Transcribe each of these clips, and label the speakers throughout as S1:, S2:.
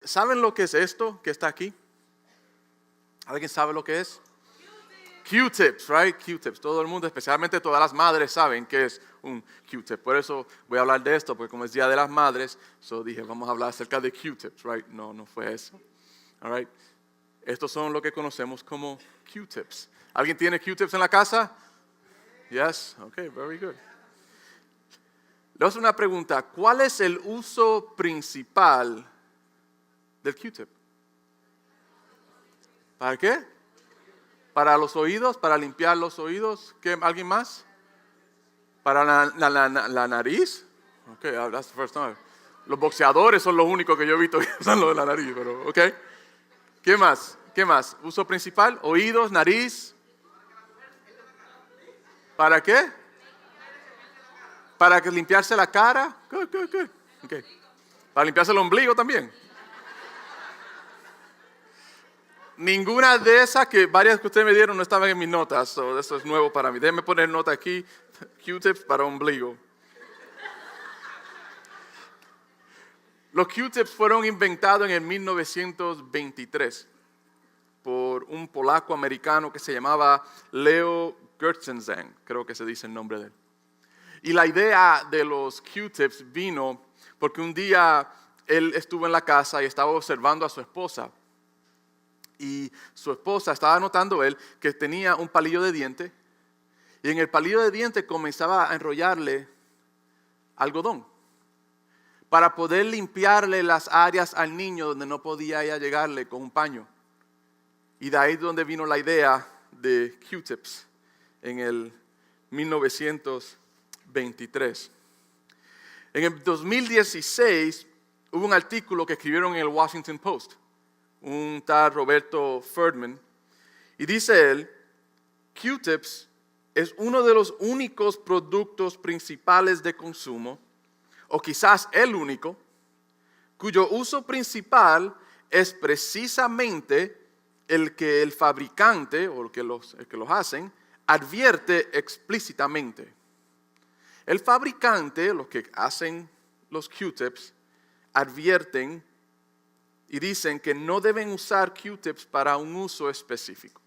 S1: ¿Saben lo que es esto que está aquí? ¿Alguien sabe lo que es? Q-tips, right? Q-tips. Todo el mundo, especialmente todas las madres, saben qué es un Q-tip. Por eso voy a hablar de esto, porque como es Día de las Madres, dije, vamos a hablar acerca de Q-tips, right? No fue eso. All right. Estos son lo que conocemos como Q-tips. ¿Alguien tiene Q-tips en la casa? Yes? Okay, very good. Le hago una pregunta. ¿Cuál es el uso principal del Q-tip? ¿Para qué? ¿Para los oídos? ¿Para limpiar los oídos? ¿Alguien más? ¿Para la nariz? Ok, that's the first time. Los boxeadores son los únicos que yo he visto que usan lo de la nariz, pero ok. ¿Qué más? ¿Qué más? ¿Uso principal? ¿Oídos, nariz? ¿Para qué? ¿Para limpiarse la cara? Good. Okay. ¿Para limpiarse el ombligo también? Ninguna de esas que varias que ustedes me dieron no estaban en mis notas. Eso es nuevo para mí. Déjenme poner nota aquí. Q-tips para ombligo. Los Q-tips fueron inventados en el 1923 por un polaco americano que se llamaba Leo Gertzenzang. Creo que se dice el nombre de él. Y la idea de los Q-tips vino porque un día él estuvo en la casa y estaba observando a su esposa. Y su esposa estaba notando él que tenía un palillo de diente y en el palillo de diente comenzaba a enrollarle algodón para poder limpiarle las áreas al niño donde no podía ella llegarle con un paño. Y de ahí es donde vino la idea de Q-tips en el 1923. En el 2016 hubo un artículo que escribieron en el Washington Post, un tal Roberto Ferdman, y dice él, Q-tips es uno de los únicos productos principales de consumo, o quizás el único, cuyo uso principal es precisamente el que el fabricante, o el que los hacen, advierte explícitamente. El fabricante, los que hacen los Q-tips, advierten y dicen que no deben usar Q-tips para un uso específico.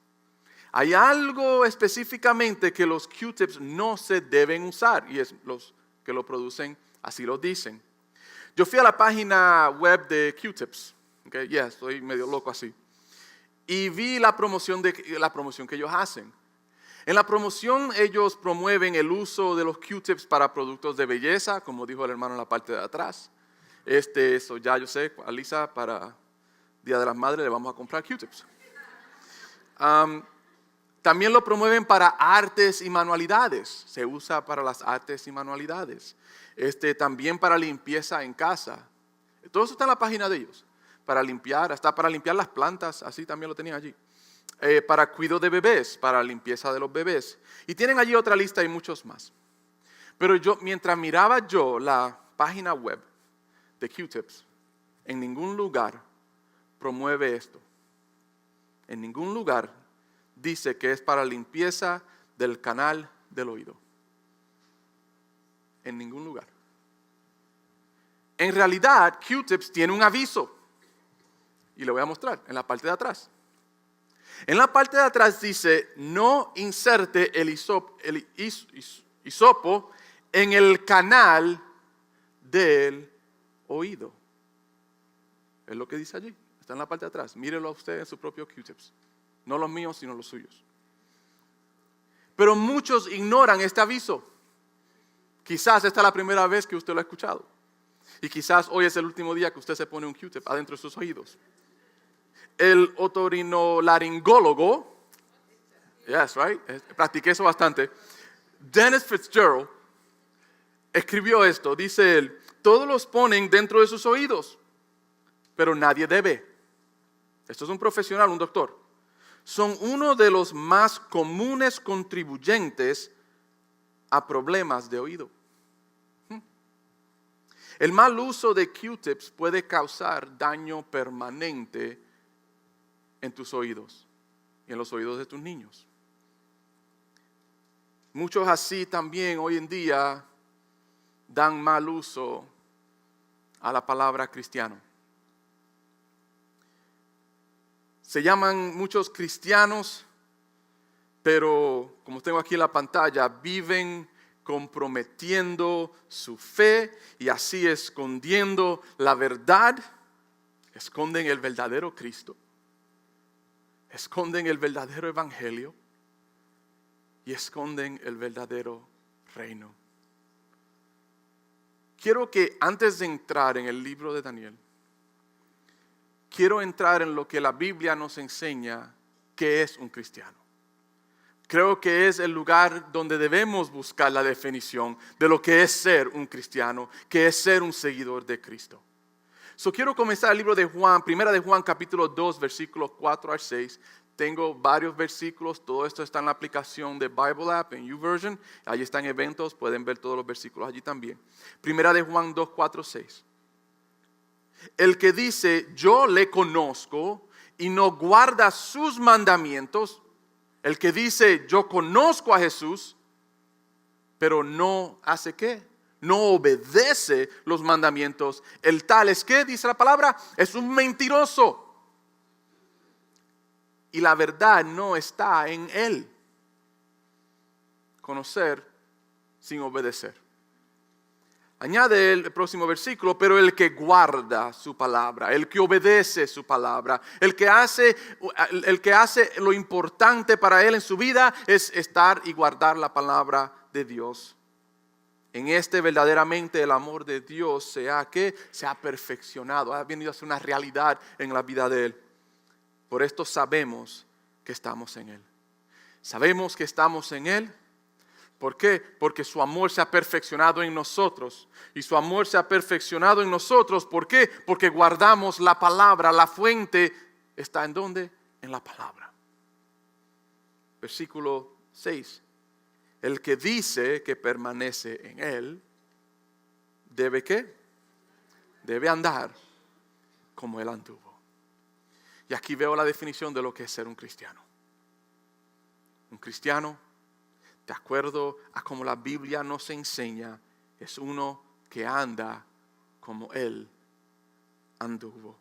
S1: Hay algo específicamente que los Q-tips no se deben usar y es los que lo producen, así lo dicen. Yo fui a la página web de Q-tips, okay? Estoy medio loco así, y vi la promoción que ellos hacen. En la promoción ellos promueven el uso de los Q-tips para productos de belleza, como dijo el hermano en la parte de atrás. Eso ya yo sé, Alisa, para Día de las Madres le vamos a comprar Q-tips. También lo promueven para artes y manualidades. Se usa para las artes y manualidades. También para limpieza en casa. Todo eso está en la página de ellos. Para limpiar, hasta para limpiar las plantas, así también lo tenían allí. Para cuidado de bebés, para limpieza de los bebés. Y tienen allí otra lista y muchos más. Pero mientras miraba la página web de Q-tips, en ningún lugar promueve esto. En ningún lugar dice que es para limpieza del canal del oído. En ningún lugar. En realidad, Q-tips tiene un aviso. Y le voy a mostrar en la parte de atrás. En la parte de atrás dice, no inserte el hisopo en el canal del oído. Es lo que dice allí. Está en la parte de atrás. Mírelo a usted en sus propios Q-tips. No los míos, sino los suyos. Pero muchos ignoran este aviso. Quizás esta es la primera vez que usted lo ha escuchado. Y quizás hoy es el último día que usted se pone un Q-tip adentro de sus oídos. El otorrinolaringólogo, yes, right, practiqué eso bastante, Dennis Fitzgerald, escribió esto. Dice él, todos los ponen dentro de sus oídos, pero nadie debe. Esto es un profesional, un doctor. Son uno de los más comunes contribuyentes a problemas de oído. El mal uso de Q-tips puede causar daño permanente en tus oídos y en los oídos de tus niños. Muchos así también hoy en día dan mal uso a la palabra cristiano. Se llaman muchos cristianos, pero como tengo aquí en la pantalla, viven comprometiendo su fe y así escondiendo la verdad. Esconden el verdadero Cristo, esconden el verdadero evangelio y esconden el verdadero reino. Quiero que antes de entrar en el libro de Daniel, quiero entrar en lo que la Biblia nos enseña que es un cristiano. Creo que es el lugar donde debemos buscar la definición de lo que es ser un cristiano, que es ser un seguidor de Cristo. Quiero comenzar el libro de Juan, primera de Juan capítulo 2, versículos 4 al 6. Tengo varios versículos, todo esto está en la aplicación de Bible App, en YouVersion. Allí están eventos, pueden ver todos los versículos allí también. Primera de Juan 2, 4, 6. El que dice, yo le conozco y no guarda sus mandamientos. El que dice, yo conozco a Jesús, pero no hace ¿qué? No obedece los mandamientos. El tal es que, dice la palabra, es un mentiroso. Y la verdad no está en él. Conocer sin obedecer. Añade el próximo versículo, pero el que guarda su palabra, el que obedece su palabra, el que hace lo importante para él en su vida es estar y guardar la palabra de Dios. En este verdaderamente el amor de Dios se ha perfeccionado, ha venido a ser una realidad en la vida de él. Por esto sabemos que estamos en él. Sabemos que estamos en él. ¿Por qué? Porque su amor se ha perfeccionado en nosotros. Y su amor se ha perfeccionado en nosotros. ¿Por qué? Porque guardamos la palabra. La fuente está ¿en dónde? En la palabra. Versículo 6. El que dice que permanece en él, ¿debe qué? Debe andar como él anduvo. Y aquí veo la definición de lo que es ser un cristiano. Un cristiano, de acuerdo a como la Biblia nos enseña, es uno que anda como él anduvo.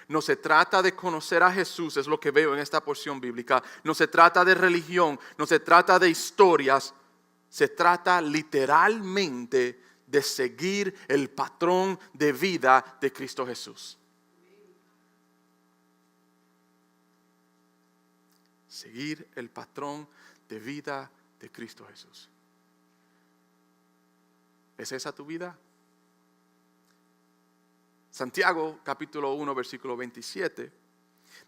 S1: No se trata de conocer a Jesús, es lo que veo en esta porción bíblica. No se trata de religión, no se trata de historias. Se trata literalmente de seguir el patrón de vida de Cristo Jesús. Seguir el patrón de vida de Cristo Jesús. ¿Es esa tu vida? Santiago capítulo 1 versículo 27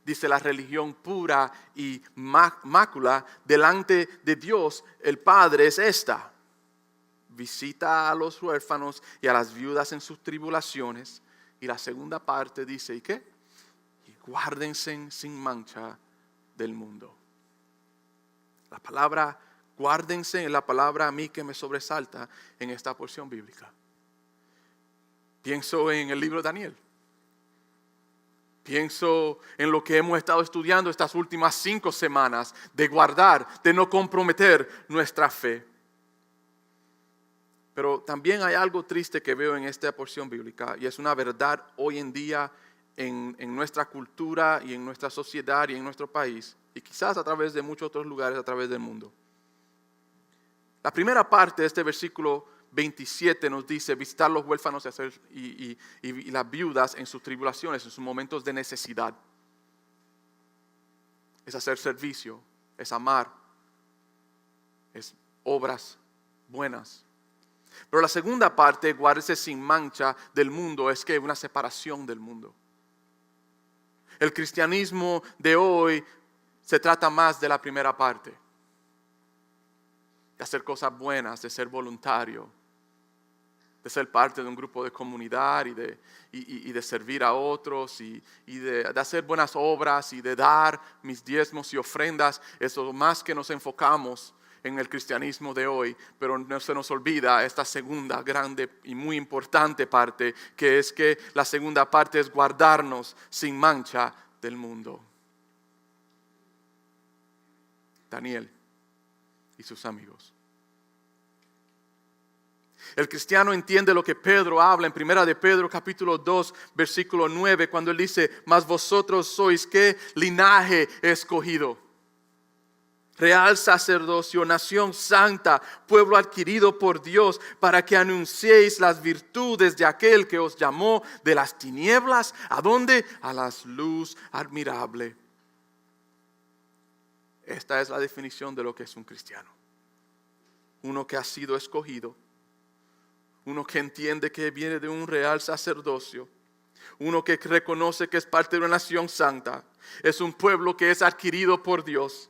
S1: dice: la religión pura y mácula delante de Dios el Padre es esta: visita a los huérfanos y a las viudas en sus tribulaciones. Y la segunda parte dice, ¿y qué? Y guárdense sin mancha del mundo. La palabra guárdense es la palabra a mí que me sobresalta en esta porción bíblica. Pienso en el libro de Daniel. Pienso en lo que hemos estado estudiando estas últimas 5 semanas, de guardar, de no comprometer nuestra fe. Pero también hay algo triste que veo en esta porción bíblica, y es una verdad hoy en día en nuestra cultura y en nuestra sociedad y en nuestro país, y quizás a través de muchos otros lugares a través del mundo. La primera parte de este versículo 27 nos dice visitar los huérfanos y las viudas en sus tribulaciones, en sus momentos de necesidad. Es hacer servicio, es amar, es obras buenas. Pero la segunda parte, guárdese sin mancha del mundo, es que una separación del mundo. El cristianismo de hoy se trata más de la primera parte. De hacer cosas buenas, de ser voluntario, de ser parte de un grupo de comunidad y de servir a otros y de hacer buenas obras y de dar mis diezmos y ofrendas. Eso más que nos enfocamos en el cristianismo de hoy, pero no se nos olvida esta segunda grande y muy importante parte, que es que la segunda parte es guardarnos sin mancha del mundo. Daniel y sus amigos. El cristiano entiende lo que Pedro habla en 1 de Pedro capítulo 2 versículo 9 cuando él dice, mas vosotros sois ¿qué? Linaje escogido, real sacerdocio, nación santa, pueblo adquirido por Dios, para que anunciéis las virtudes de aquel que os llamó de las tinieblas, ¿a dónde? A la luz admirable. Esta es la definición de lo que es un cristiano. Uno que ha sido escogido, uno que entiende que viene de un real sacerdocio, uno que reconoce que es parte de una nación santa, es un pueblo que es adquirido por Dios.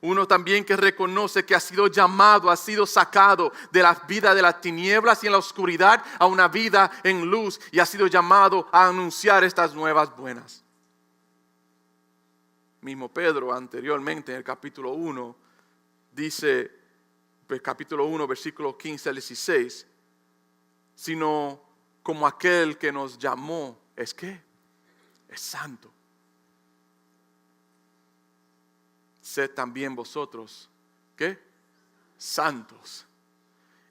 S1: Uno también que reconoce que ha sido llamado, ha sido sacado de la vida de las tinieblas y en la oscuridad a una vida en luz y ha sido llamado a anunciar estas nuevas buenas. Mismo Pedro anteriormente en el capítulo 1 dice, capítulo 1 versículo 15 al 16, sino como aquel que nos llamó, ¿es qué? Es santo. Sed también vosotros, ¿qué? Santos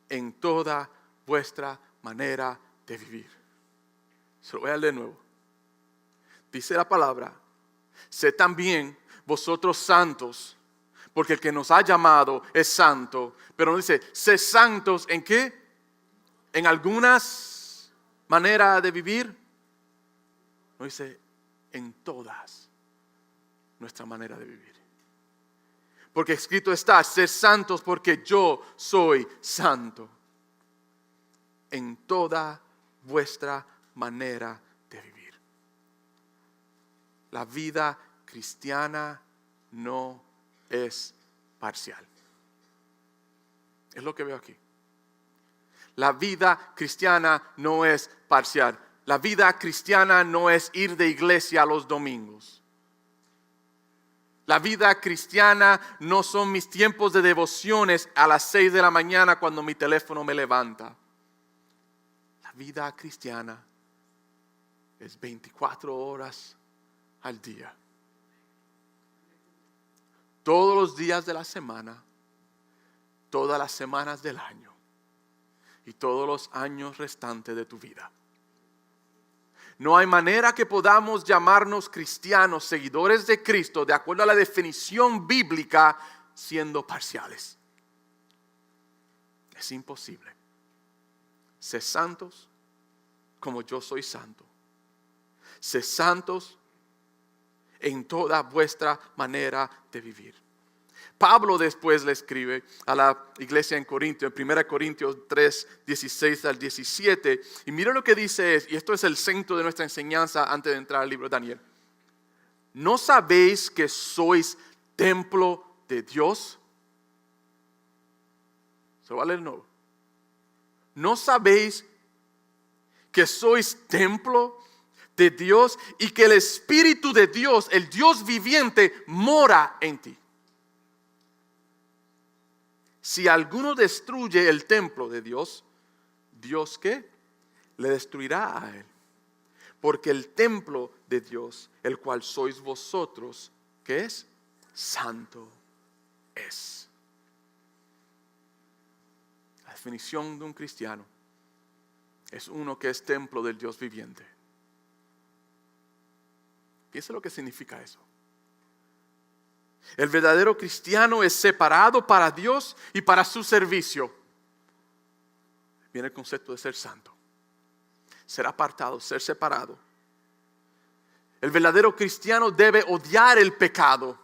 S1: en toda vuestra manera de vivir. Se lo voy a leer de nuevo. Dice la palabra, sed también vosotros santos, porque el que nos ha llamado es santo. Pero no dice, sed santos ¿en qué? En algunas maneras de vivir. No dice, en todas nuestra manera de vivir. Porque escrito está, ser santos porque yo soy santo. En toda vuestra manera de vivir. La vida cristiana no es parcial. Es lo que veo aquí. La vida cristiana no es parcial. La vida cristiana no es ir de iglesia los domingos. La vida cristiana no son mis tiempos de devociones a las 6 de la mañana cuando mi teléfono me levanta. La vida cristiana es 24 horas al día. Todos los días de la semana, todas las semanas del año y todos los años restantes de tu vida. No hay manera que podamos llamarnos cristianos, seguidores de Cristo, de acuerdo a la definición bíblica, siendo parciales. Es imposible. Sed santos como yo soy santo. Sed santos en toda vuestra manera de vivir. Pablo después le escribe a la iglesia en Corinto, en 1 Corintios 3, 16 al 17. Y mira lo que dice, y esto es el centro de nuestra enseñanza antes de entrar al libro de Daniel. ¿No sabéis que sois templo de Dios? Se lo va a leer de nuevo. ¿No sabéis que sois templo de Dios y que el Espíritu de Dios, el Dios viviente, mora en ti? Si alguno destruye el templo de Dios, ¿Dios qué? Le destruirá a él. Porque el templo de Dios, el cual sois vosotros, ¿qué es? Santo es. La definición de un cristiano es uno que es templo del Dios viviente. Piensa lo que significa eso. El verdadero cristiano es separado para Dios y para su servicio. Viene el concepto de ser santo. Ser apartado, ser separado. El verdadero cristiano debe odiar el pecado.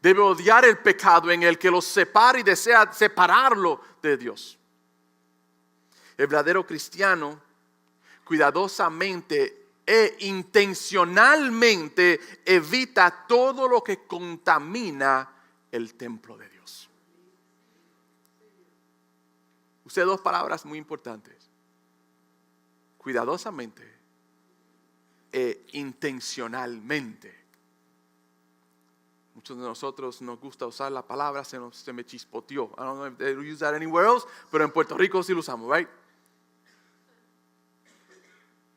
S1: Debe odiar el pecado en el que lo separa y desea separarlo de Dios. El verdadero cristiano cuidadosamente e intencionalmente evita todo lo que contamina el templo de Dios. Usé dos palabras muy importantes. Cuidadosamente e intencionalmente. Muchos de nosotros nos gusta usar la palabra, se me chispoteó. I don't know if they use that anywhere else, pero en Puerto Rico sí lo usamos, right?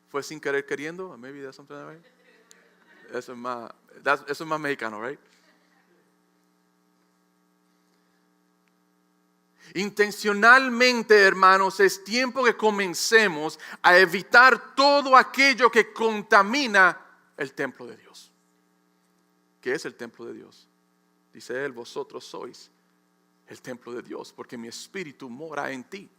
S1: Fue sin querer queriendo, maybe that's something like that. Eso es más mexicano, right? Intencionalmente, hermanos, es tiempo que comencemos a evitar todo aquello que contamina el templo de Dios. ¿Qué es el templo de Dios? Dice Él, vosotros sois el templo de Dios, porque mi espíritu mora en ti.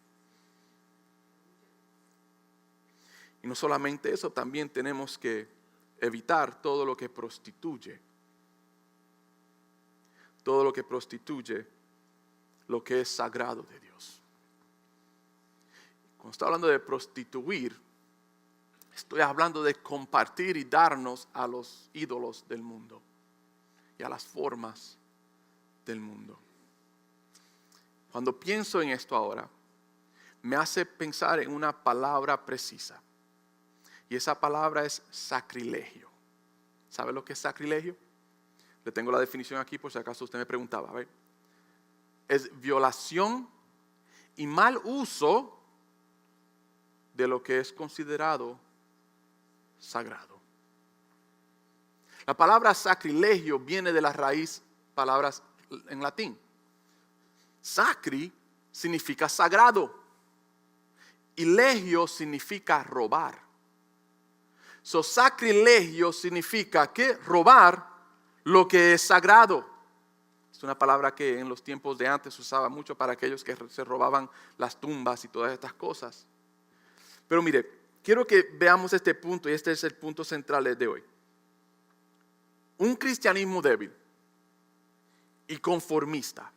S1: Y no solamente eso, también tenemos que evitar todo lo que prostituye. Todo lo que prostituye lo que es sagrado de Dios. Cuando estoy hablando de prostituir, estoy hablando de compartir y darnos a los ídolos del mundo y a las formas del mundo. Cuando pienso en esto ahora, me hace pensar en una palabra precisa. Y esa palabra es sacrilegio. ¿Sabe lo que es sacrilegio? Le tengo la definición aquí por si acaso usted me preguntaba. A ver. Es violación y mal uso de lo que es considerado sagrado. La palabra sacrilegio viene de la raíz palabras en latín. Sacri significa sagrado y legio significa robar. Sacrilegio significa que robar lo que es sagrado. Es una palabra que en los tiempos de antes se usaba mucho para aquellos que se robaban las tumbas y todas estas cosas. Pero mire, quiero que veamos este punto y este es el punto central de hoy. Un cristianismo débil y conformista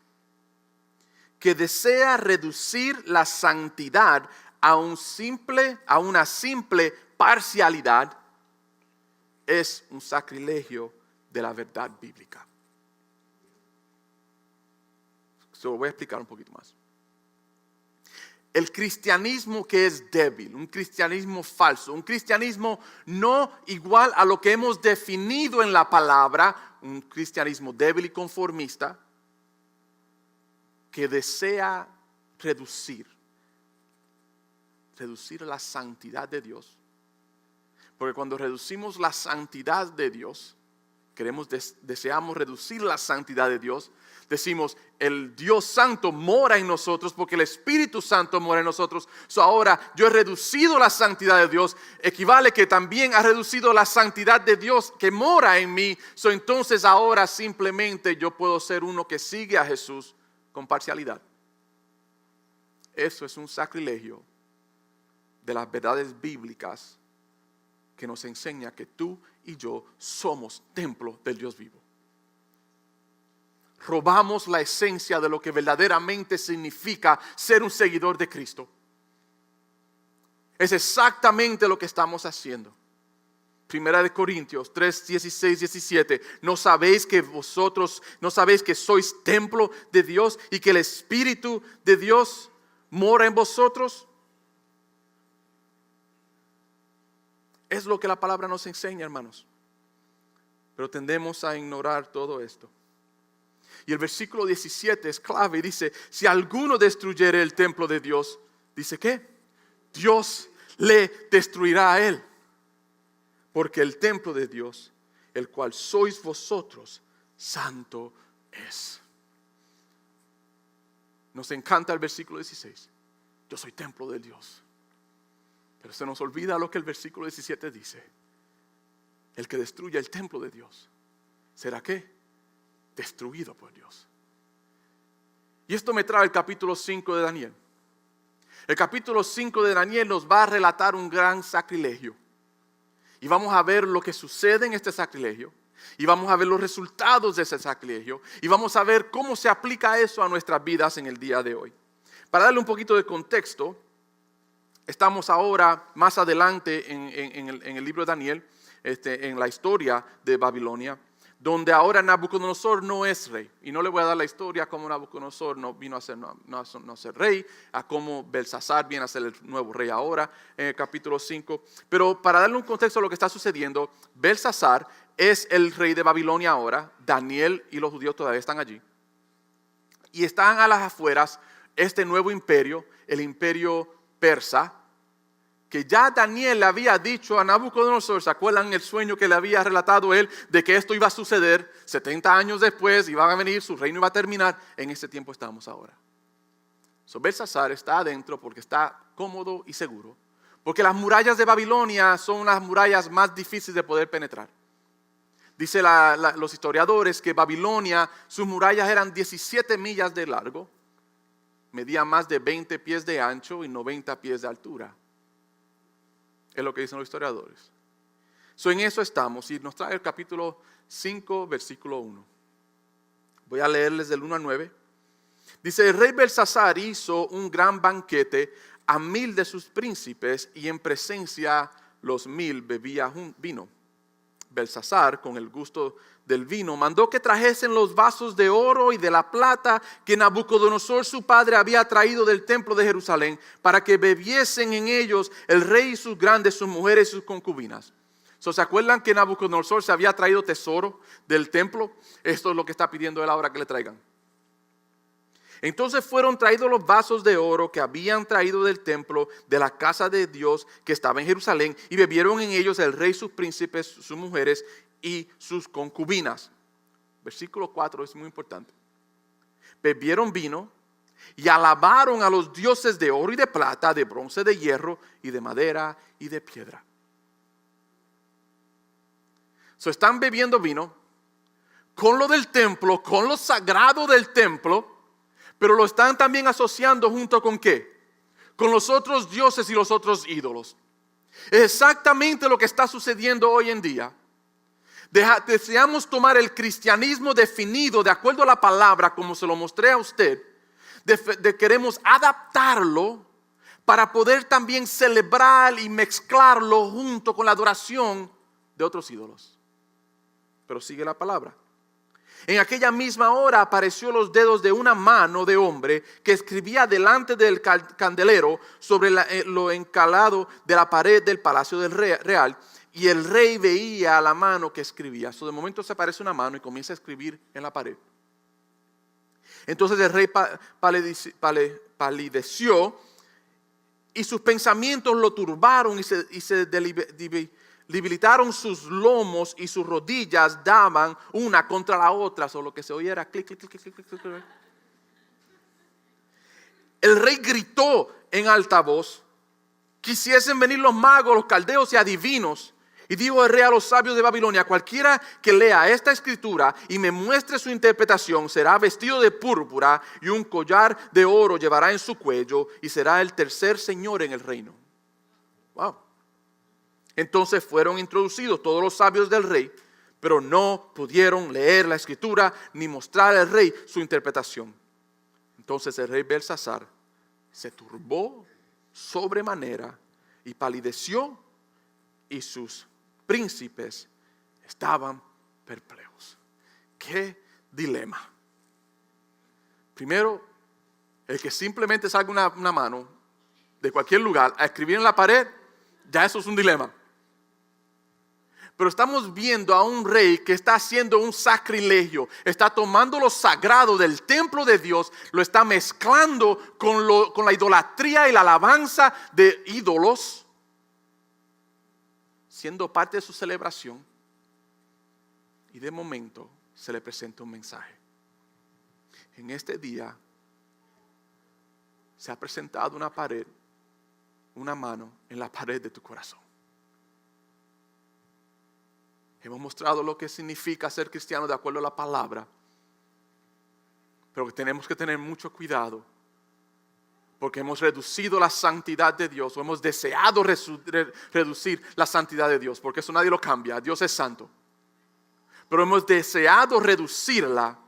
S1: que desea reducir la santidad a una simple parcialidad es un sacrilegio de la verdad bíblica. Se lo voy a explicar un poquito más. El cristianismo que es débil, un cristianismo falso, un cristianismo no igual a lo que hemos definido en la palabra, un cristianismo débil y conformista, que desea reducir la santidad de Dios. Porque cuando reducimos la santidad de Dios, deseamos reducir la santidad de Dios, decimos, el Dios Santo mora en nosotros porque el Espíritu Santo mora en nosotros. Ahora yo he reducido la santidad de Dios, equivale que también ha reducido la santidad de Dios que mora en mí. Entonces ahora simplemente yo puedo ser uno que sigue a Jesús con parcialidad. Eso es un sacrilegio de las verdades bíblicas que nos enseña que tú y yo somos templo del Dios vivo. Robamos la esencia de lo que verdaderamente significa ser un seguidor de Cristo. Es exactamente lo que estamos haciendo. Primera de Corintios 3, 16, 17. ¿No sabéis que sois templo de Dios y que el Espíritu de Dios mora en vosotros? Es lo que la palabra nos enseña, hermanos. Pero tendemos a ignorar todo esto. Y el versículo 17 es clave y dice, si alguno destruyere el templo de Dios, dice ¿qué? Dios le destruirá a él. Porque el templo de Dios, el cual sois vosotros, santo es. Nos encanta el versículo 16. Yo soy templo de Dios. Pero se nos olvida lo que el versículo 17 dice. El que destruya el templo de Dios, ¿será qué? Destruido por Dios. Y esto me trae el capítulo 5 de Daniel. El capítulo 5 de Daniel nos va a relatar un gran sacrilegio. Y vamos a ver lo que sucede en este sacrilegio. Y vamos a ver los resultados de ese sacrilegio. Y vamos a ver cómo se aplica eso a nuestras vidas en el día de hoy. Para darle un poquito de contexto, estamos ahora más adelante en el libro de Daniel, en la historia de Babilonia, donde ahora Nabucodonosor no es rey. Y no le voy a dar la historia como Nabucodonosor no vino a ser rey, a cómo Belsasar viene a ser el nuevo rey ahora, en el capítulo 5. Pero para darle un contexto a lo que está sucediendo, Belsasar es el rey de Babilonia ahora, Daniel y los judíos todavía están allí. Y están a las afueras este nuevo imperio, el imperio persa, que ya Daniel le había dicho a Nabucodonosor, ¿se acuerdan el sueño que le había relatado él de que esto iba a suceder 70 años después, iba a venir, su reino iba a terminar? En ese tiempo estamos ahora. So, Belsasar está adentro porque está cómodo y seguro. Porque las murallas de Babilonia son las murallas más difíciles de poder penetrar. Dice los historiadores que Babilonia, sus murallas eran 17 millas de largo, medían más de 20 pies de ancho y 90 pies de altura. Es lo que dicen los historiadores. So, en eso estamos y nos trae el capítulo 5, versículo 1. Voy a leerles del 1 al 9. Dice, el rey Belsasar hizo un gran banquete a 1000 de sus príncipes y en presencia los 1000 bebía vino. Belsasar, con el gusto del vino, mandó que trajesen los vasos de oro y de la plata que Nabucodonosor su padre había traído del templo de Jerusalén, para que bebiesen en ellos el rey y sus grandes, sus mujeres y sus concubinas. ¿Se acuerdan que Nabucodonosor se había traído tesoro del templo? Esto es lo que está pidiendo él ahora que le traigan. Entonces fueron traídos los vasos de oro que habían traído del templo de la casa de Dios que estaba en Jerusalén, y bebieron en ellos el rey, sus príncipes, sus mujeres y sus concubinas. Versículo 4 es muy importante. Bebieron vino y alabaron a los dioses de oro y de plata, de bronce, de hierro y de madera y de piedra. Están bebiendo vino con lo del templo, con lo sagrado del templo, pero lo están también asociando junto con ¿qué? Con los otros dioses y los otros ídolos. Es exactamente lo que está sucediendo hoy en día. Deseamos tomar el cristianismo definido de acuerdo a la palabra, como se lo mostré a usted. Queremos adaptarlo para poder también celebrar y mezclarlo junto con la adoración de otros ídolos. Pero sigue la palabra. En aquella misma hora apareció los dedos de una mano de hombre que escribía delante del candelero sobre lo encalado de la pared del palacio del real, y el rey veía la mano que escribía. De momento se aparece una mano y comienza a escribir en la pared. Entonces el rey palideció y sus pensamientos lo turbaron y se debilitaron sus lomos y sus rodillas daban una contra la otra. Solo que se oía era clic, clic, clic, clic, clic, clic. El rey gritó en alta voz: quisiesen venir los magos, los caldeos y adivinos. Y dijo el rey a los sabios de Babilonia: cualquiera que lea esta escritura y me muestre su interpretación será vestido de púrpura y un collar de oro llevará en su cuello y será el tercer señor en el reino. Wow. Entonces fueron introducidos todos los sabios del rey, pero no pudieron leer la escritura ni mostrar al rey su interpretación. Entonces el rey Belsasar se turbó sobremanera y palideció, y sus príncipes estaban perplejos. ¡Qué dilema! Primero, el que simplemente salga una mano de cualquier lugar a escribir en la pared, ya eso es un dilema. Pero estamos viendo a un rey que está haciendo un sacrilegio. Está tomando lo sagrado del templo de Dios, lo está mezclando con la idolatría y la alabanza de ídolos, siendo parte de su celebración. Y de momento se le presenta un mensaje. En este día se ha presentado una mano en la pared de tu corazón. Hemos mostrado lo que significa ser cristiano de acuerdo a la palabra, pero que tenemos que tener mucho cuidado, porque hemos reducido la santidad de Dios, o hemos deseado reducir la santidad de Dios, porque eso nadie lo cambia. Dios es santo, pero hemos deseado reducirla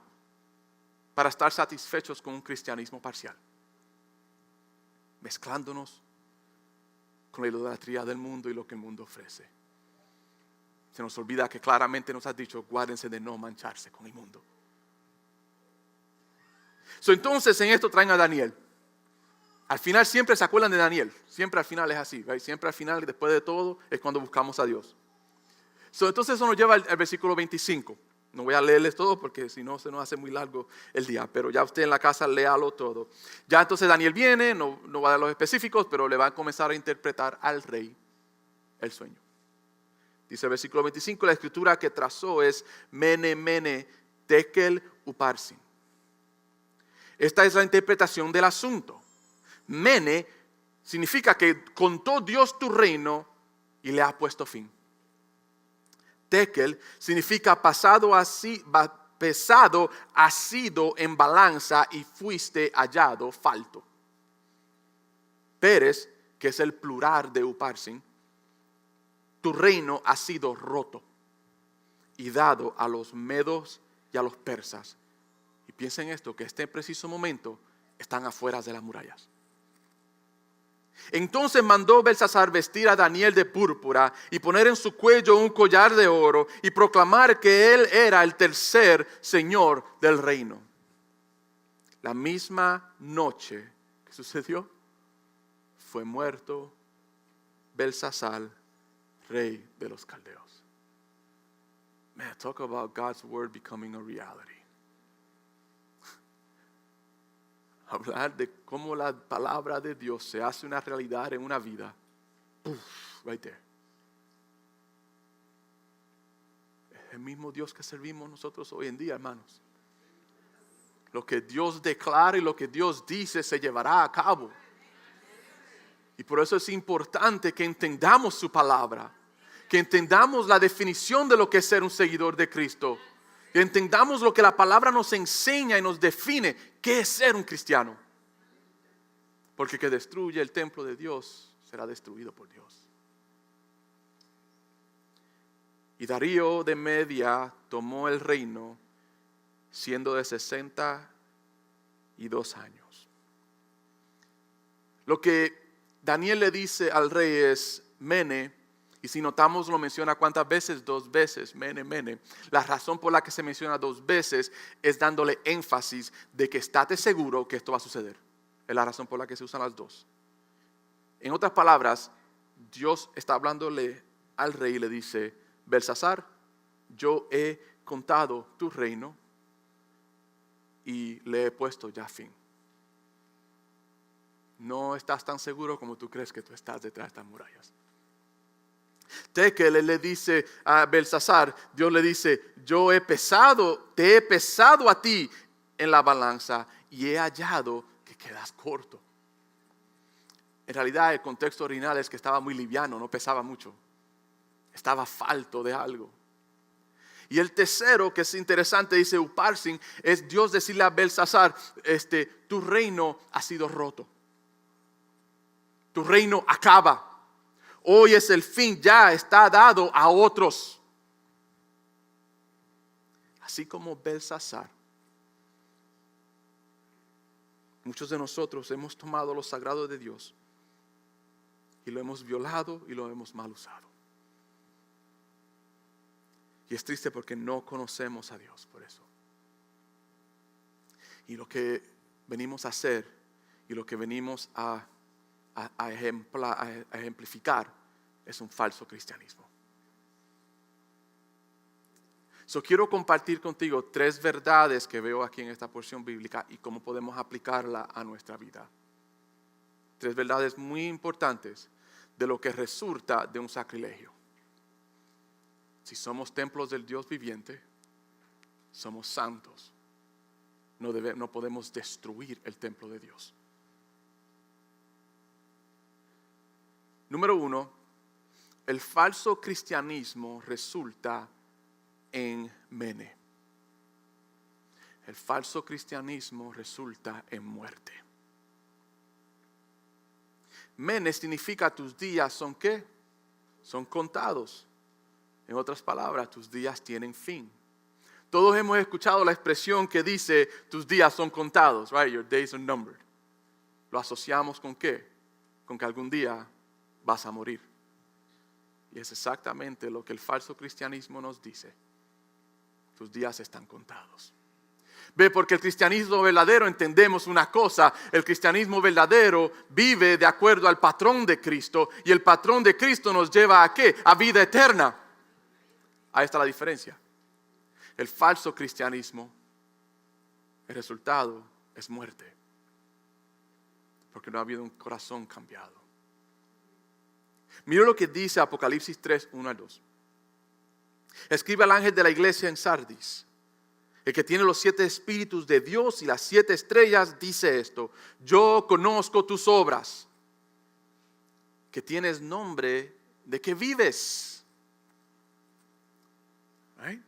S1: para estar satisfechos con un cristianismo parcial, mezclándonos con la idolatría del mundo y lo que el mundo ofrece. Se nos olvida que claramente nos ha dicho: guárdense de no mancharse con el mundo. Entonces en esto traen a Daniel. Al final siempre se acuerdan de Daniel. Siempre al final es así, ¿right? Siempre al final, después de todo, es cuando buscamos a Dios. Entonces eso nos lleva al versículo 25. No voy a leerles todo porque si no se nos hace muy largo el día. Pero ya usted en la casa léalo todo. Ya entonces Daniel viene, no va a dar los específicos, pero le va a comenzar a interpretar al rey el sueño. Dice el versículo 25, la escritura que trazó es Mene, Mene, Tekel, Uparsin. Esta es la interpretación del asunto. Mene significa que contó Dios tu reino y le ha puesto fin. Tekel significa pesado ha sido en balanza y fuiste hallado falto. Peres, que es el plural de Uparsin, tu reino ha sido roto y dado a los medos y a los persas. Y piensen esto, que este preciso momento están afuera de las murallas. Entonces mandó Belsasar vestir a Daniel de púrpura y poner en su cuello un collar de oro y proclamar que él era el tercer señor del reino. La misma noche que sucedió, fue muerto Belsasar, rey de los caldeos. Man, talk about God's word becoming a reality. Hablar de cómo la palabra de Dios se hace una realidad en una vida. Right there. Es el mismo Dios que servimos nosotros hoy en día, hermanos. Lo que Dios declara y lo que Dios dice se llevará a cabo. Y por eso es importante que entendamos su palabra. Que entendamos la definición de lo que es ser un seguidor de Cristo. Que entendamos lo que la palabra nos enseña y nos define. ¿Qué es ser un cristiano? Porque el que destruye el templo de Dios será destruido por Dios. Y Darío de Media tomó el reino siendo de 62 años. Lo que Daniel le dice al rey es Mene. Y si notamos, lo menciona ¿cuántas veces? 2 veces, Mene, Mene. La razón por la que se menciona 2 veces es dándole énfasis de que estate seguro que esto va a suceder. Es la razón por la que se usan las 2. En otras palabras, Dios está hablándole al rey y le dice, Belsasar, yo he contado tu reino y le he puesto ya fin. No estás tan seguro como tú crees que tú estás detrás de estas murallas. Tekel le dice a Belsasar, Dios le dice, te he pesado a ti en la balanza y he hallado que quedas corto. En realidad el contexto original es que estaba muy liviano, no pesaba mucho. Estaba falto de algo. Y el tercero, que es interesante, dice Uparsin, es Dios decirle a Belsasar, tu reino ha sido roto. Tu reino acaba. Hoy es el fin, ya está dado a otros. Así como Belsasar, muchos de nosotros hemos tomado lo sagrado de Dios y lo hemos violado y lo hemos mal usado. Y es triste porque no conocemos a Dios por eso. Y lo que venimos a hacer y lo que venimos a ejemplificar es un falso cristianismo. Quiero compartir contigo 3 verdades que veo aquí en esta porción bíblica y cómo podemos aplicarla a nuestra vida. 3 verdades muy importantes de lo que resulta de un sacrilegio. Si somos templos del Dios viviente, somos santos. No podemos destruir el templo de Dios. Número 1, el falso cristianismo resulta en Mene. El falso cristianismo resulta en muerte. Mene significa tus días son ¿qué? Son contados. En otras palabras, tus días tienen fin. Todos hemos escuchado la expresión que dice tus días son contados, right? Your days are numbered. ¿Lo asociamos con qué? Con que algún día vas a morir. Y es exactamente lo que el falso cristianismo nos dice. Tus días están contados. Ve, porque el cristianismo verdadero entendemos una cosa. El cristianismo verdadero vive de acuerdo al patrón de Cristo. Y el patrón de Cristo nos lleva ¿a qué? A vida eterna. Ahí está la diferencia. El falso cristianismo, el resultado es muerte. Porque no ha habido un corazón cambiado. Mira lo que dice Apocalipsis 3, 1 al 2. Escribe al ángel de la iglesia en Sardis. el que tiene los 7 espíritus de Dios y las 7 estrellas, dice esto: yo conozco tus obras, que tienes nombre de que vives. Right?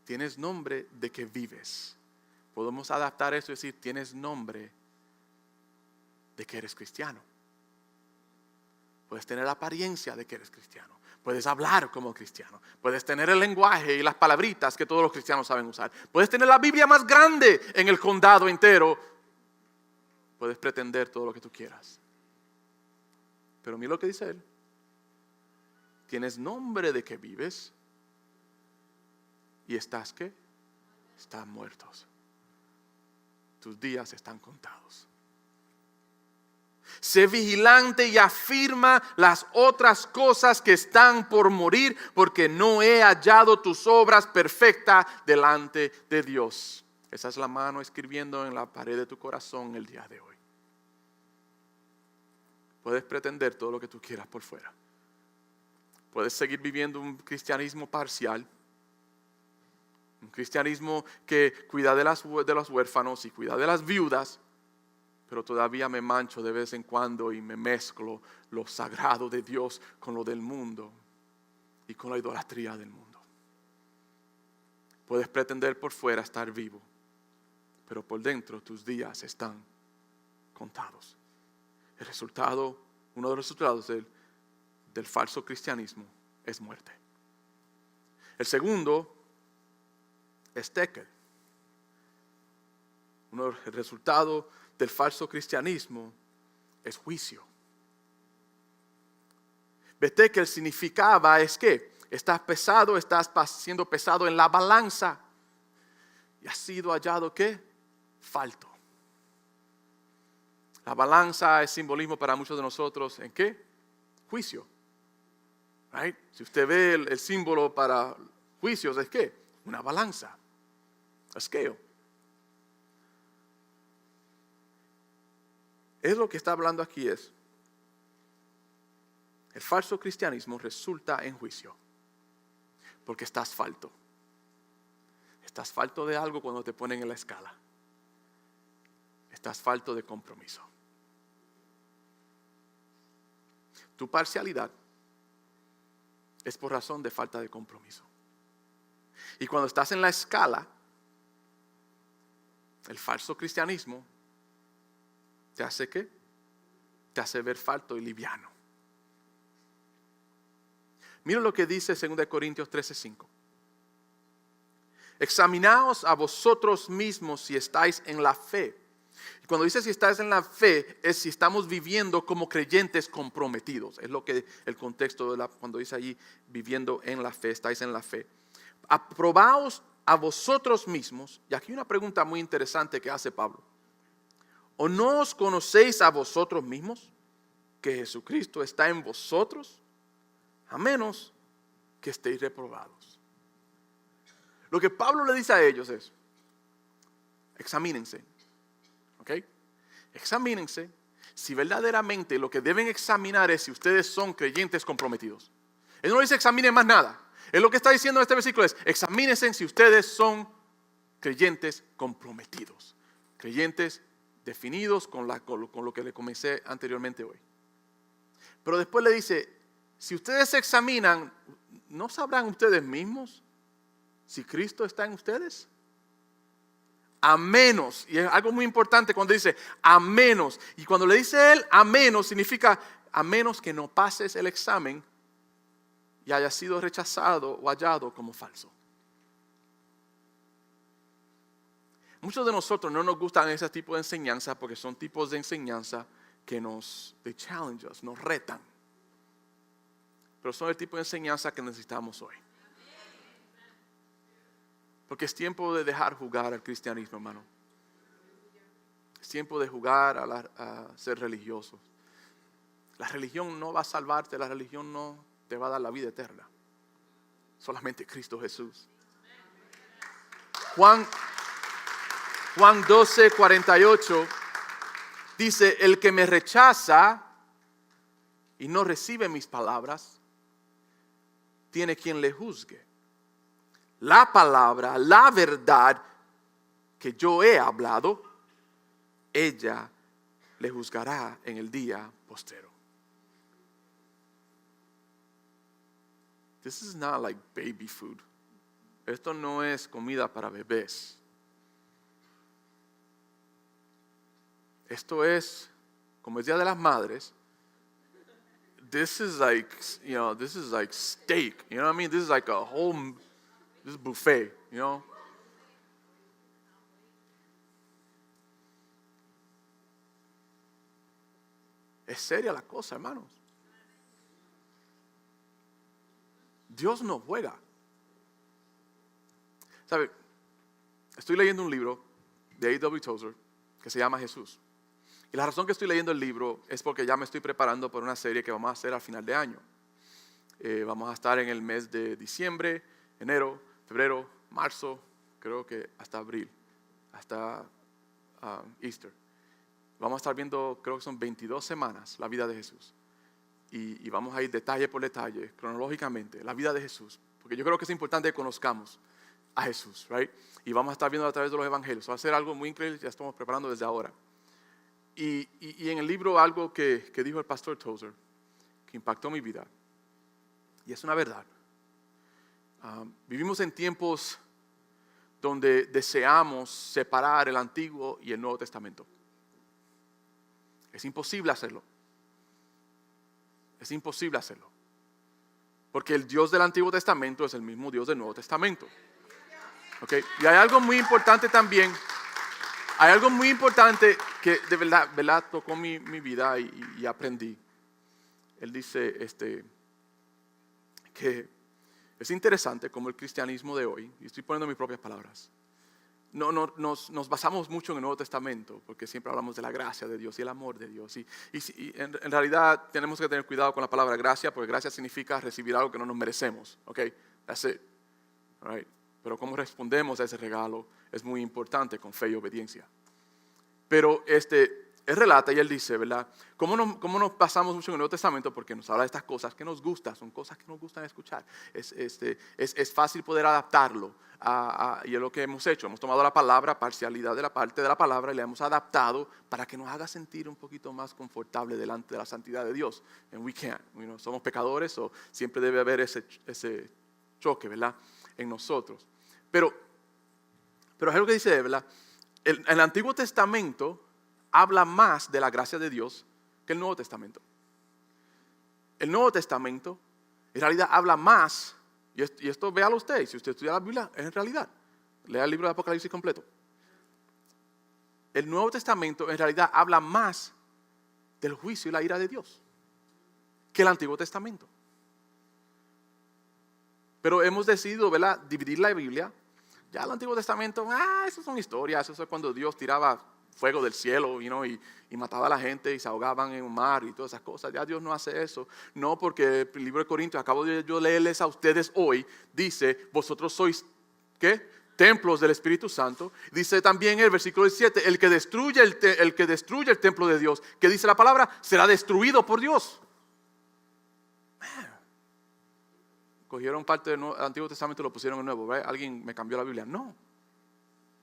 S1: Tienes nombre de que vives. Podemos adaptar eso y decir: tienes nombre de que eres cristiano. Puedes tener la apariencia de que eres cristiano. Puedes hablar como cristiano. Puedes tener el lenguaje y las palabritas que todos los cristianos saben usar. Puedes tener la Biblia más grande en el condado entero. Puedes pretender todo lo que tú quieras. Pero mira lo que dice él. Tienes nombre de que vives. ¿Y estás qué? Están muertos. Tus días están contados. Sé vigilante y afirma las otras cosas que están por morir, porque no he hallado tus obras perfectas delante de Dios. Esa es la mano escribiendo en la pared de tu corazón el día de hoy. Puedes pretender todo lo que tú quieras por fuera. Puedes seguir viviendo un cristianismo parcial. Un cristianismo que cuida de los huérfanos y cuida de las viudas. Pero todavía me mancho de vez en cuando y me mezclo lo sagrado de Dios con lo del mundo y con la idolatría del mundo. Puedes pretender por fuera estar vivo, pero por dentro tus días están contados. El resultado, uno de los resultados del falso cristianismo es muerte. El segundo es tekel. El resultado del falso cristianismo es juicio. Betekel significaba es que estás pesado, estás siendo pesado en la balanza y has sido hallado ¿qué? Falto. La balanza es simbolismo para muchos de nosotros ¿en qué? Juicio. Right? Si usted ve el símbolo para juicios es ¿qué? Una balanza. A scale. Es lo que está hablando aquí es, el falso cristianismo resulta en juicio, porque estás falto. Estás falto de algo cuando te ponen en la escala. Estás falto de compromiso. Tu parcialidad es por razón de falta de compromiso. Y cuando estás en la escala, el falso cristianismo ¿te hace qué? Te hace ver falto y liviano. Mira lo que dice 2 Corintios 13:5. Examinaos a vosotros mismos si estáis en la fe. Y cuando dice si estáis en la fe, es si estamos viviendo como creyentes comprometidos. Es lo que el contexto de cuando dice allí, viviendo en la fe, estáis en la fe. Aprobaos a vosotros mismos. Y aquí hay una pregunta muy interesante que hace Pablo. ¿O no os conocéis a vosotros mismos que Jesucristo está en vosotros? A menos que estéis reprobados. Lo que Pablo le dice a ellos es, examínense. ¿Ok? Examínense si verdaderamente lo que deben examinar es si ustedes son creyentes comprometidos. Él no dice examinen más nada. Él lo que está diciendo en este versículo es, examínense si ustedes son creyentes comprometidos. Creyentes definidos con lo que le comencé anteriormente hoy. Pero después le dice, si ustedes se examinan, ¿no sabrán ustedes mismos si Cristo está en ustedes? A menos, y es algo muy importante cuando dice a menos, y cuando le dice él a menos, significa a menos que no pases el examen y haya sido rechazado o hallado como falso. Muchos de nosotros no nos gustan ese tipo de enseñanza porque son tipos de enseñanza que nos challenge us, nos retan. Pero son el tipo de enseñanza que necesitamos hoy. Porque es tiempo de dejar jugar al cristianismo, hermano. Es tiempo de jugar a ser religiosos. La religión no va a salvarte, la religión no te va a dar la vida eterna. Solamente Cristo Jesús. Juan 12:48 dice, el que me rechaza y no recibe mis palabras, tiene quien le juzgue. la palabra, la verdad que yo he hablado, ella le juzgará en el día postrero. This is not like baby food. Esto no es comida para bebés. Esto es, como es Día de las Madres, this is like steak. You know what I mean? This is like this is buffet, you know? Es seria la cosa, hermanos. Dios no juega. ¿Sabe? Estoy leyendo un libro de A.W. Tozer que se llama Jesús. Y la razón que estoy leyendo el libro es porque ya me estoy preparando por una serie que vamos a hacer al final de año. Vamos a estar en el mes de diciembre, enero, febrero, marzo, creo que hasta abril, hasta Easter. Vamos a estar viendo, creo que son 22 semanas, la vida de Jesús. Y vamos a ir detalle por detalle, cronológicamente, la vida de Jesús. Porque yo creo que es importante que conozcamos a Jesús, right? Y vamos a estar viendo a través de los evangelios. Va a ser algo muy increíble, ya estamos preparando desde ahora. Y en el libro algo que dijo el pastor Tozer, que impactó mi vida, y es una verdad. Vivimos en tiempos donde deseamos separar el Antiguo y el Nuevo Testamento. Es imposible hacerlo. Es imposible hacerlo. Porque el Dios del Antiguo Testamento es el mismo Dios del Nuevo Testamento. ¿Okay? Y hay algo muy importante también. Hay algo muy importante que de verdad tocó mi vida y aprendí. Él dice que es interesante como el cristianismo de hoy, y estoy poniendo mis propias palabras, nos basamos mucho en el Nuevo Testamento, porque siempre hablamos de la gracia de Dios y el amor de Dios. Y en realidad tenemos que tener cuidado con la palabra gracia, porque gracia significa recibir algo que no nos merecemos. Okay? That's it. All right? Pero cómo respondemos a ese regalo es muy importante con fe y obediencia. Pero él relata y él dice, ¿verdad? ¿Cómo nos basamos mucho en el Nuevo Testamento? Porque nos habla de estas cosas que nos gustan, son cosas que nos gustan escuchar. Es fácil poder adaptarlo y es lo que hemos hecho. Hemos tomado la palabra, parcialidad de la parte de la palabra y la hemos adaptado para que nos haga sentir un poquito más confortable delante de la santidad de Dios. And we can't, somos pecadores, o siempre debe haber ese choque, ¿verdad? En nosotros. Pero es algo que dice, ¿verdad? El Antiguo Testamento habla más de la gracia de Dios que el Nuevo Testamento. El Nuevo Testamento en realidad habla más, y esto véalo usted, si usted estudia la Biblia, es en realidad, lea el libro de Apocalipsis completo. El Nuevo Testamento en realidad habla más del juicio y la ira de Dios que el Antiguo Testamento. Pero hemos decidido, ¿verdad?, dividir la Biblia. Ya el Antiguo Testamento, eso son historias, eso es cuando Dios tiraba fuego del cielo, y mataba a la gente y se ahogaban en un mar y todas esas cosas. Ya Dios no hace eso. No, porque el libro de Corintios, acabo de yo leerles a ustedes hoy, dice, vosotros sois, ¿qué? Templos del Espíritu Santo. Dice también el versículo 17, el que destruye el templo de Dios, que dice la palabra, será destruido por Dios. Cogieron parte del Antiguo Testamento y lo pusieron en el Nuevo, ¿right? Alguien me cambió la Biblia. No,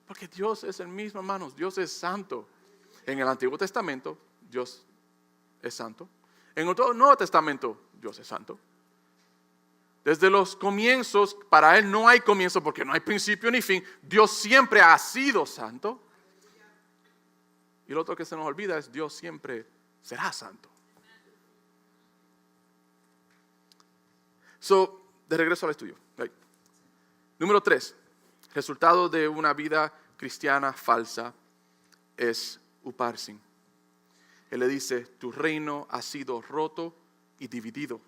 S1: porque Dios es el mismo, hermanos. Dios es santo. En el Antiguo Testamento, Dios es santo. En el Nuevo Testamento, Dios es santo. Desde los comienzos, para Él no hay comienzo porque no hay principio ni fin. Dios siempre ha sido santo. Y lo otro que se nos olvida es Dios siempre será santo. De regreso al estudio. Right. Número 3. Resultado de una vida cristiana falsa es uparsin. Él le dice, tu reino ha sido roto y dividido.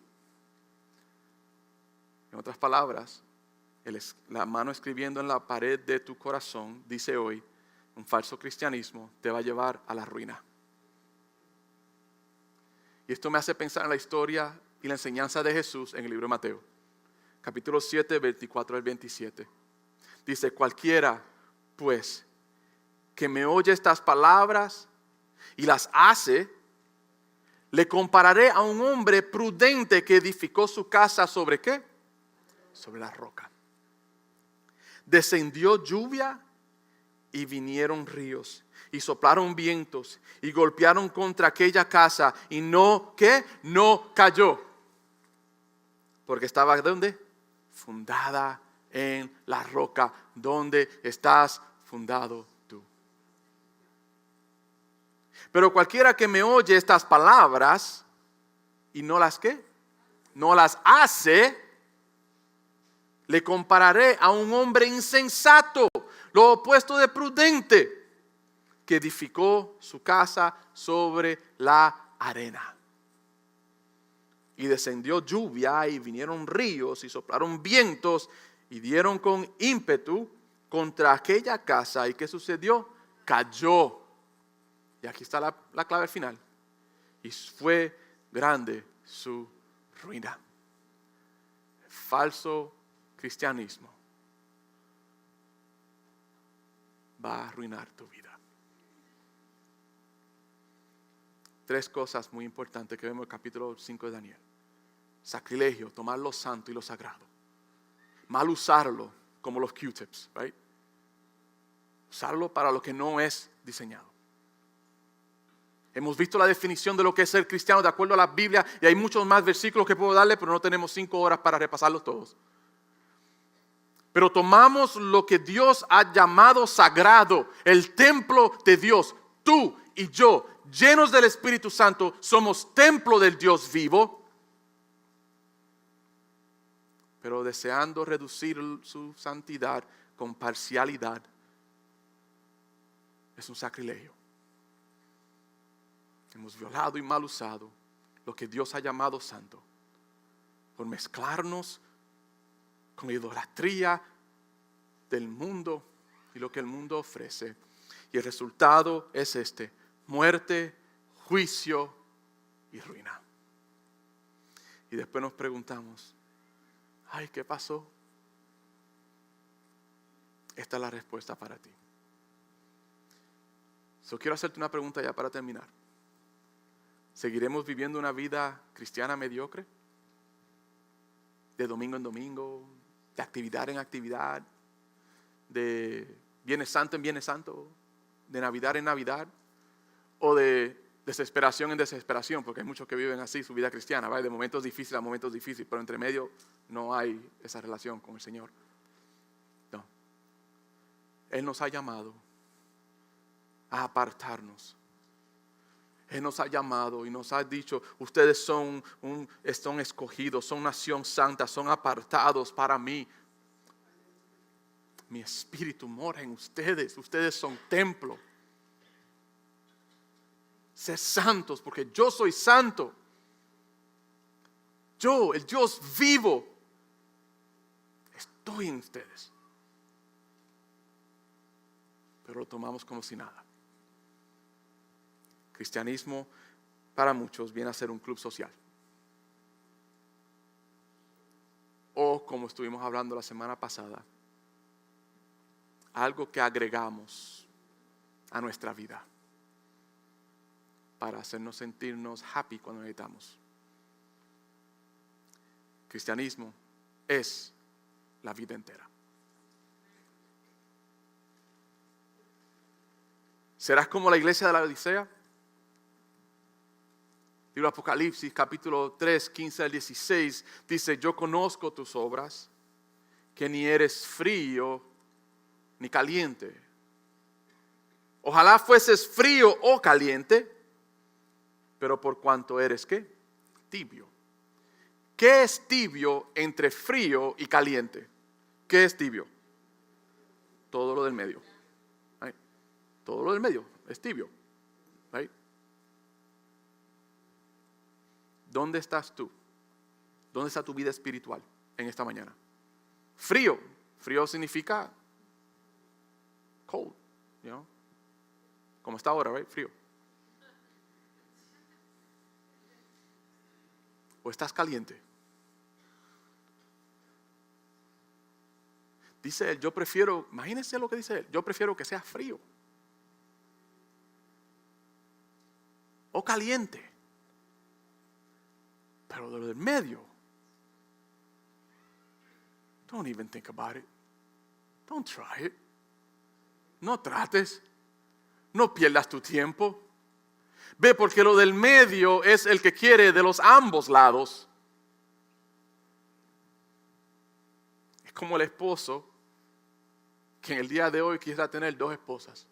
S1: En otras palabras, la mano escribiendo en la pared de tu corazón, dice hoy, un falso cristianismo te va a llevar a la ruina. Y esto me hace pensar en la historia y la enseñanza de Jesús en el libro de Mateo. Capítulo 7, 24 al 27. Dice, cualquiera, pues, que me oye estas palabras y las hace, le compararé a un hombre prudente que edificó su casa ¿sobre qué? Sobre la roca. descendió lluvia y vinieron ríos y soplaron vientos y golpearon contra aquella casa y no, ¿qué? No cayó. Porque estaba, ¿dónde? Fundada en la roca. ¿Dónde estás fundado tú? Pero cualquiera que me oye estas palabras y no las, ¿qué? No las hace, le compararé a un hombre insensato, lo opuesto de prudente, que edificó su casa sobre la arena. Y descendió lluvia y vinieron ríos y soplaron vientos y dieron con ímpetu contra aquella casa. ¿Y qué sucedió? Cayó. Y aquí está la clave final. Y fue grande su ruina. Falso cristianismo va a arruinar tu vida. 3 cosas muy importantes que vemos en el capítulo 5 de Daniel. Sacrilegio, tomar lo santo y lo sagrado. Mal usarlo, como los Q-tips, right? Usarlo para lo que no es diseñado. Hemos visto la definición de lo que es ser cristiano de acuerdo a la Biblia y hay muchos más versículos que puedo darle, pero no tenemos 5 horas para repasarlos todos. Pero tomamos lo que Dios ha llamado sagrado, el templo de Dios. Tú y yo, llenos del Espíritu Santo, somos templo del Dios vivo, pero deseando reducir su santidad con parcialidad, es un sacrilegio. Hemos violado y mal usado lo que Dios ha llamado santo por mezclarnos con la idolatría del mundo y lo que el mundo ofrece. Y el resultado es muerte, juicio y ruina. Y después nos preguntamos, ay, ¿qué pasó? Esta es la respuesta para ti. Quiero hacerte una pregunta ya para terminar. ¿Seguiremos viviendo una vida cristiana mediocre? De domingo en domingo, de actividad en actividad, de Viernes Santo en Viernes Santo, de Navidad en Navidad, o de desesperación en desesperación, porque hay muchos que viven así su vida cristiana, ¿vale? De momentos difíciles a momentos difíciles, pero entre medio no hay esa relación con el Señor. No. Él nos ha llamado a apartarnos. Él nos ha llamado y nos ha dicho, ustedes son escogidos, son nación santa, son apartados para mí. Mi espíritu mora en ustedes, ustedes son templo. Ser santos porque yo soy santo. Yo, el Dios vivo, estoy en ustedes. Pero lo tomamos como si nada. Cristianismo para muchos viene a ser un club social. O como estuvimos hablando la semana pasada, algo que agregamos a nuestra vida para hacernos sentirnos happy cuando necesitamos. Cristianismo es la vida entera. ¿Serás como la iglesia de la Odisea? Libro de Apocalipsis, capítulo 3, 15 al 16, dice, yo conozco tus obras, que ni eres frío ni caliente. Ojalá fueses frío o caliente, pero por cuanto eres, ¿qué? Tibio. ¿Qué es tibio entre frío y caliente? ¿Qué es tibio? Todo lo del medio. Right? Todo lo del medio es tibio. Right? ¿Dónde estás tú? ¿Dónde está tu vida espiritual en esta mañana? Frío. Frío significa cold, you know? Como está ahora, right? Frío. ¿O estás caliente? Dice él, yo prefiero, imagínense lo que dice él, yo prefiero que sea frío o caliente. Pero de lo del medio, don't even think about it. Don't try it. No trates. No pierdas tu tiempo. Ve, porque lo del medio es el que quiere de los ambos lados. Es como el esposo que en el día de hoy quisiera tener 2 esposas.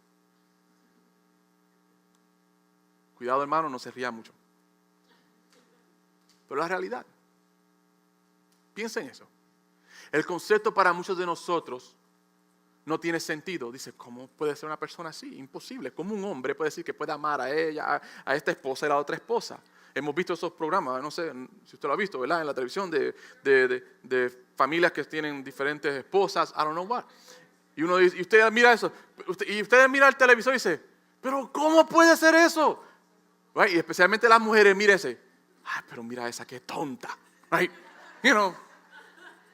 S1: Cuidado, hermano, no se ría mucho. Pero la realidad. Piensa en eso. El concepto para muchos de nosotros no tiene sentido. Dice, ¿cómo puede ser una persona así? Imposible. ¿Cómo un hombre puede decir que puede amar a ella, a esta esposa y a la otra esposa? Hemos visto esos programas, no sé si usted lo ha visto, ¿verdad? En la televisión de familias que tienen diferentes esposas, I don't know what. Y uno dice, y usted mira eso, y usted mira el televisor y dice, pero ¿cómo puede ser eso? Right? Y especialmente las mujeres, mírese, ay, pero mira esa, qué tonta. Right? You know,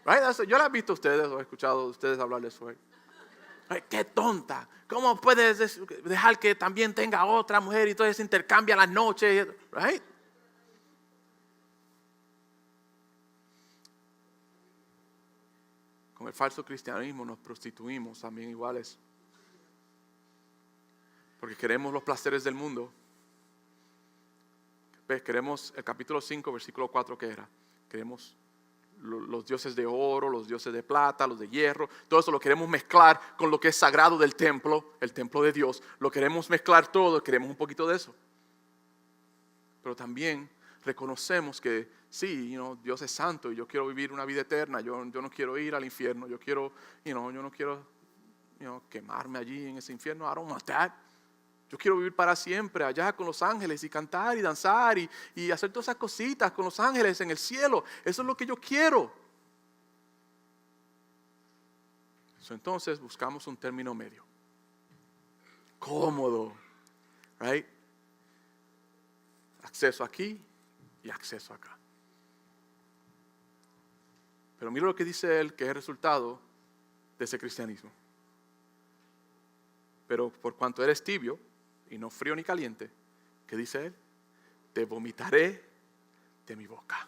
S1: right? Yo la he visto a ustedes, o he escuchado a ustedes hablar de eso. Right? Right? Qué tonta. ¿Cómo puedes dejar que también tenga otra mujer y entonces intercambia las noches? Right? Con el falso cristianismo nos prostituimos también iguales. Porque queremos los placeres del mundo. ¿Ves? Queremos el capítulo 5, versículo 4, ¿qué era? Queremos los dioses de oro, los dioses de plata, los de hierro. Todo eso lo queremos mezclar con lo que es sagrado del templo, el templo de Dios. Lo queremos mezclar todo, queremos un poquito de eso. Pero también reconocemos que sí, Dios es santo y yo quiero vivir una vida eterna. Yo no quiero ir al infierno. Yo quiero, yo no quiero quemarme allí en ese infierno. I don't want that. Yo quiero vivir para siempre allá con los ángeles y cantar y danzar y hacer todas esas cositas con los ángeles en el cielo. Eso es lo que yo quiero. Entonces buscamos un término medio. Cómodo. Right? Acceso aquí y acceso acá. Pero mira lo que dice él, que es el resultado de ese cristianismo. Pero por cuanto eres tibio y no frío ni caliente, ¿qué dice él? Te vomitaré de mi boca.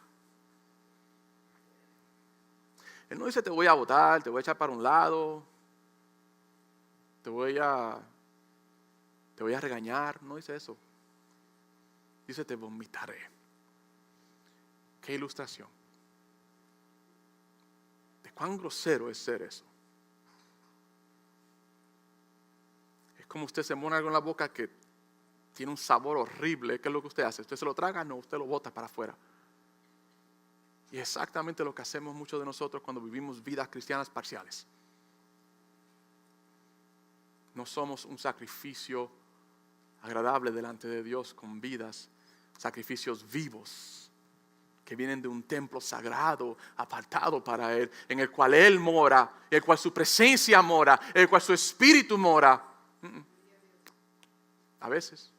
S1: Él no dice te voy a botar, te voy a echar para un lado, te voy a regañar, no dice eso. Dice te vomitaré. Qué ilustración. De cuán grosero es ser eso. Como usted se pone algo en la boca que tiene un sabor horrible, ¿qué es lo que usted hace? ¿Usted se lo traga? No, usted lo bota para afuera. Y es exactamente lo que hacemos muchos de nosotros cuando vivimos vidas cristianas parciales. No somos un sacrificio agradable delante de Dios con vidas, sacrificios vivos que vienen de un templo sagrado, apartado para Él, en el cual Él mora, en el cual su presencia mora, en el cual su espíritu mora. A veces,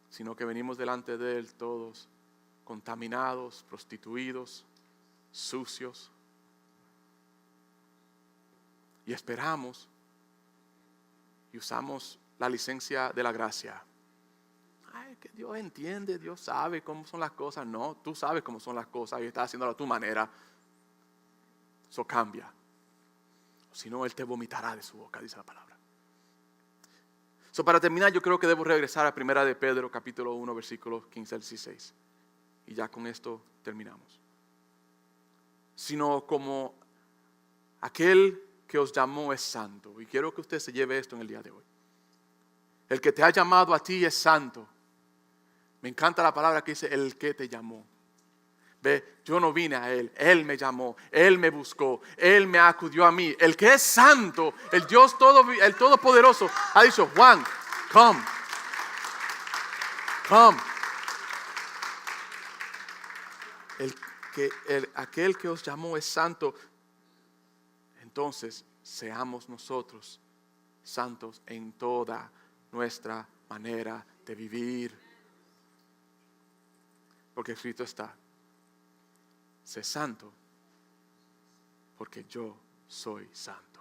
S1: sino que venimos delante de Él todos contaminados, prostituidos, sucios, y esperamos y usamos la licencia de la gracia. Ay, que Dios entiende, Dios sabe cómo son las cosas. No, tú sabes cómo son las cosas y estás haciéndolo a tu manera. Eso cambia. Si no, Él te vomitará de su boca, dice la palabra. Para terminar, yo creo que debo regresar a 1 de Pedro, capítulo 1, versículos 15 al 16. Y ya con esto terminamos. Sino como aquel que os llamó es santo. Y quiero que usted se lleve esto en el día de hoy. El que te ha llamado a ti es santo. Me encanta la palabra que dice el que te llamó. Ve, yo no vine a Él, Él me llamó, Él me buscó, Él me acudió a mí. El que es santo, el Dios el Todopoderoso, ha dicho, Juan, come. Aquel que os llamó es santo. Entonces, seamos nosotros santos en toda nuestra manera de vivir. Porque escrito está, sé santo, porque yo soy santo.